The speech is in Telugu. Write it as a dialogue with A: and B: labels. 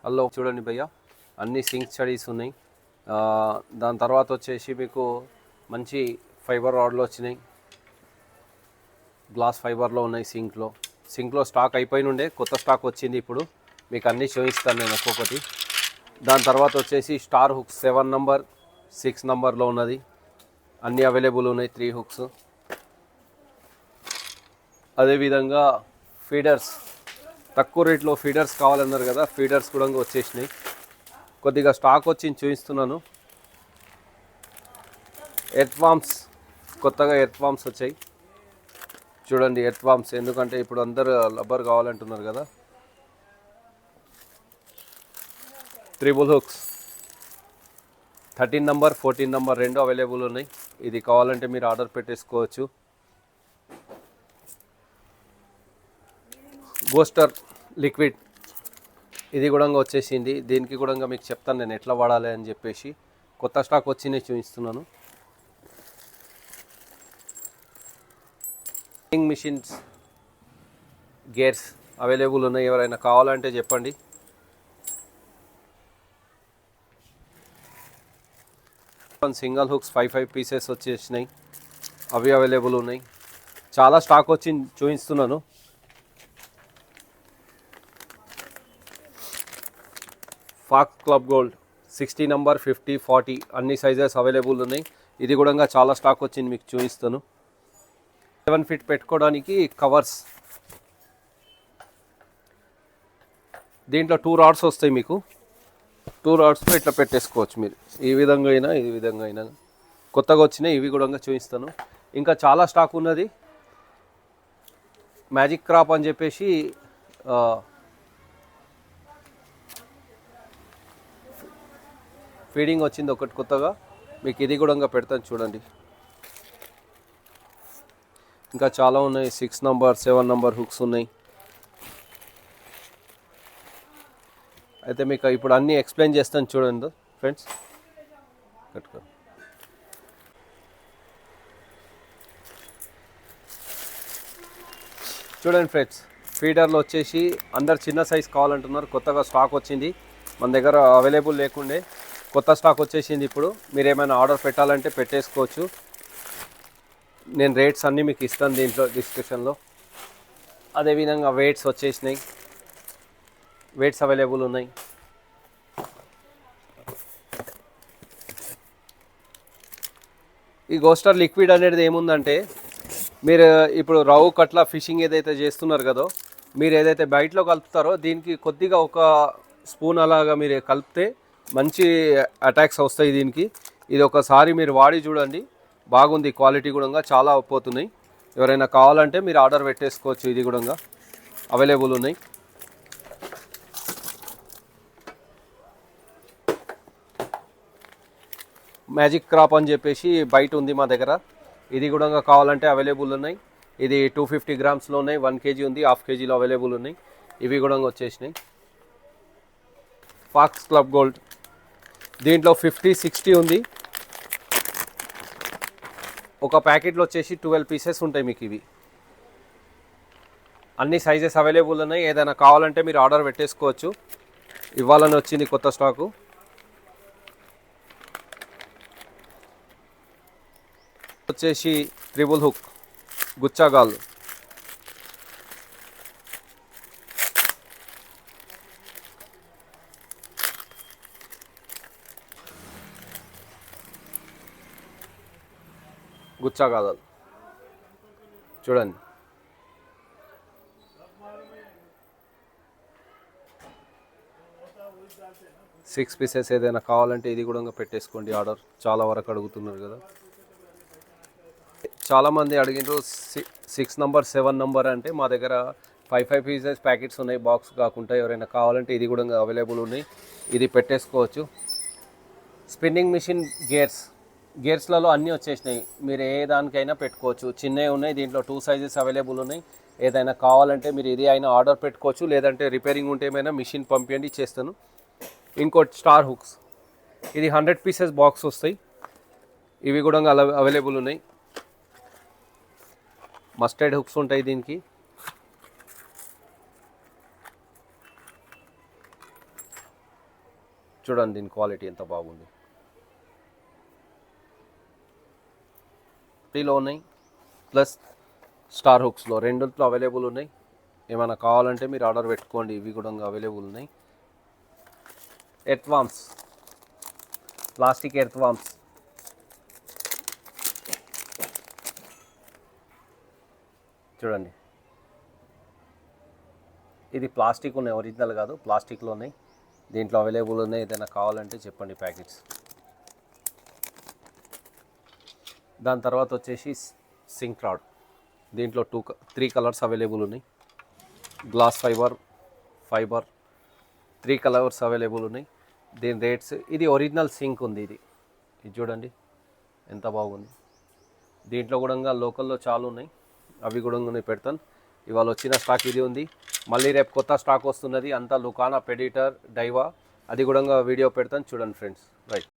A: హలో చూడండి భయ్య, అన్ని సింక్ స్టడీస్ ఉన్నాయి. దాని తర్వాత వచ్చేసి మీకు మంచి ఫైబర్ రాడ్లు వచ్చినాయి, గ్లాస్ ఫైబర్లో ఉన్నాయి. సింక్లో స్టాక్ అయిపోయినుండే, కొత్త స్టాక్ వచ్చింది. ఇప్పుడు మీకు అన్నీ చూపిస్తాను నేను ఒక్కొక్కటి. దాని తర్వాత వచ్చేసి స్టార్ హుక్స్ 7 నంబర్ 6 నంబర్లో ఉన్నది, అన్నీ అవైలబుల్ ఉన్నాయి. 3 హుక్స్. అదేవిధంగా ఫీడర్స్, తక్కువ రేట్లో ఫీడర్స్ కావాలన్నారు కదా, ఫీడర్స్ కూడా వచ్చేసినాయి. కొద్దిగా స్టాక్ వచ్చి చూపిస్తున్నాను. ఎర్త్వామ్స్, కొత్తగా ఎర్త్వామ్స్ వచ్చాయి చూడండి. ఎర్త్వామ్స్ ఎందుకంటే ఇప్పుడు అందరు రబ్బర్ కావాలంటున్నారు కదా. 3 హుక్స్ 13 నంబర్ 14 నంబర్ రెండు అవైలబుల్ ఉన్నాయి. ఇది కావాలంటే మీరు ఆర్డర్ పెట్టేసుకోవచ్చు. గోస్టర్ లిక్విడ్, ఇది కూడా వచ్చేసింది. దీనికి కూడా మీకు చెప్తాను నేను ఎట్లా వాడాలి అని చెప్పేసి. కొత్త స్టాక్ వచ్చి నేను చూపిస్తున్నాను. మిషన్స్, గేర్స్ అవైలబుల్ ఉన్నాయి. ఎవరైనా కావాలంటే చెప్పండి. సింగల్ హుక్స్ 5 పీసెస్ వచ్చేసినాయి, అవి అవైలబుల్ ఉన్నాయి. చాలా స్టాక్ వచ్చి చూపిస్తున్నాను. ఫాక్స్ క్లబ్ గోల్డ్ 60 నంబర్ 50 40 అన్ని సైజెస్ అవైలబుల్ ఉన్నాయి. ఇది కూడా చాలా స్టాక్ వచ్చింది, మీకు చూపిస్తాను. 7 ఫీట్ పెట్టుకోవడానికి కవర్స్, దీంట్లో 2 రాడ్స్ వస్తాయి. మీకు 2 రాడ్స్తో ఇట్లా పెట్టేసుకోవచ్చు మీరు. ఈ విధంగా అయినా ఈ విధంగా అయినా కొత్తగా వచ్చినాయి. ఇవి కూడా చూపిస్తాను. ఇంకా చాలా స్టాక్ ఉన్నది. మ్యాజిక్ క్రాప్ అని చెప్పేసి ఫీడింగ్ వచ్చింది ఒకటి కొత్తగా, మీకు ఇది కూడా పెడతాను చూడండి. ఇంకా చాలా ఉన్నాయి. 6 నంబర్ 7 నంబర్ హుక్స్ ఉన్నాయి. అయితే మీకు ఇప్పుడు అన్నీ ఎక్స్ప్లెయిన్ చేస్తాను చూడండి ఫ్రెండ్స్. కట్టుకో చూడండి ఫ్రెండ్స్, ఫీడర్లో వచ్చేసి అందరు చిన్న సైజ్ కావాలంటున్నారు. కొత్తగా స్టాక్ వచ్చింది, మన దగ్గర అవైలబుల్ లేకుండే కొత్త స్టాక్ వచ్చేసింది. ఇప్పుడు మీరు ఏమైనా ఆర్డర్ పెట్టాలంటే పెట్టేసుకోవచ్చు. నేను రేట్స్ అన్నీ మీకు ఇస్తాను దీంట్లో డిస్క్రిప్షన్లో. అదేవిధంగా వెయిట్స్ వచ్చేసినాయి, వెయిట్స్ అవైలబుల్ ఉన్నాయి. ఈ గోస్టర్ లిక్విడ్ అనేది ఏముందంటే, మీరు ఇప్పుడు రౌ కట్ల ఫిషింగ్ ఏదైతే చేస్తున్నారు కదో, మీరు ఏదైతే బయటలో కలుపుతారో దీనికి కొద్దిగా ఒక స్పూన్ అలాగా మీరు కలిపితే మంచి అటాక్స్ వస్తాయి దీనికి. ఇది ఒకసారి మీరు వాడి చూడండి, బాగుంది. క్వాలిటీ కూడా చాలా పోతున్నాయి. ఎవరైనా కావాలంటే మీరు ఆర్డర్ పెట్టేసుకోవచ్చు. ఇది కూడా అవైలబుల్ ఉన్నాయి. మ్యాజిక్ క్రాప్ అని చెప్పేసి బయట ఉంది మా దగ్గర. ఇది కూడా కావాలంటే అవైలబుల్ ఉన్నాయి. ఇది 250 గ్రామ్స్లో ఉన్నాయి, 1 kg ఉంది, హాఫ్ కేజీలో అవైలబుల్ ఉన్నాయి. ఇవి కూడా వచ్చేసినాయి. ఫాక్స్ క్లబ్ గోల్డ్, దీంట్లో 50 60 ఉంది. ఒక ప్యాకెట్లో వచ్చేసి 12 పీసెస్ ఉంటాయి మీకు. ఇవి అన్ని సైజెస్ అవైలబుల్ ఉన్నాయి. ఏదైనా కావాలంటే మీరు ఆర్డర్ పెట్టేసుకోవచ్చు. ఇవ్వాలని వచ్చింది కొత్త స్టాకు. వచ్చేసి 3 హుక్ గుచ్చాగాల్, గుచ్చాగాల్ చూడండి. సిక్స్ పీసెస్ ఏదైనా కావాలంటే ఇది కూడా పెట్టేసుకోండి ఆర్డర్. చాలా వరకు అడుగుతున్నారు కదా, చాలామంది అడిగినారు 6 నంబర్ 7 నంబర్ అంటే. మా దగ్గర 5 పీసెస్ ప్యాకెట్స్ ఉన్నాయి, బాక్స్ కాకుండా. ఎవరైనా కావాలంటే ఇది కూడా అవైలబుల్ ఉన్నాయి, ఇది పెట్టేసుకోవచ్చు. స్పిన్నింగ్ మిషన్ గేర్స్లలో అన్నీ వచ్చేసినాయి. మీరు ఏ దానికైనా పెట్టుకోవచ్చు. చిన్నవి ఉన్నాయి, దీంట్లో 2 సైజెస్ అవైలబుల్ ఉన్నాయి. ఏదైనా కావాలంటే మీరు ఇది అయినా ఆర్డర్ పెట్టుకోవచ్చు, లేదంటే రిపేరింగ్ ఉంటే ఏమైనా మిషన్ పంపించండి, చేస్తాను. ఇంకోటి స్టార్ హుక్స్, ఇది 100 పీసెస్ బాక్స్ వస్తాయి. ఇవి కూడా అవైలబుల్ ఉన్నాయి. మస్టర్డ్ హుక్స్ ఉంటాయి దీనికి. చూడండి దీని క్వాలిటీ ఎంత బాగుంది. టీలో ఉన్నాయి, ప్లస్ స్టార్ హుక్స్లో రెండిట్లో అవైలబుల్ ఉన్నాయి. ఏమైనా కావాలంటే మీరు ఆర్డర్ పెట్టుకోండి. ఇవి కూడా అవైలబుల్ ఉన్నాయి. Earthworms, plastic earthworms. చూడండి ఇది ప్లాస్టిక్ ఉన్నాయి, ఒరిజినల్ కాదు, ప్లాస్టిక్లో ఉన్నాయి. దీంట్లో అవైలబుల్ ఉన్నాయి. ఏదైనా కావాలంటే చెప్పండి ప్యాకెట్స్. దాని తర్వాత వచ్చేసి సింక్ రాడ్. దీంట్లో 3 కలర్స్ అవైలబుల్ ఉన్నాయి. గ్లాస్ ఫైబర్ 3 కలర్స్ అవైలబుల్ ఉన్నాయి. దీని రేట్స్, ఇది ఒరిజినల్ సింక్ ఉంది. ఇది చూడండి ఎంత బాగుంది. దీంట్లో కూడా లోకల్లో చాలా ఉన్నాయి, అవి కూడా నేను పెడతాను. ఇవాళ వచ్చిన స్టాక్ ఇది ఉంది. మళ్ళీ రేపు కొత్త స్టాక్ వస్తున్నది, అంతా లుకానా, పెడిటర్, డైవా, అది కూడా వీడియో పెడతాను చూడండి ఫ్రెండ్స్. రైట్.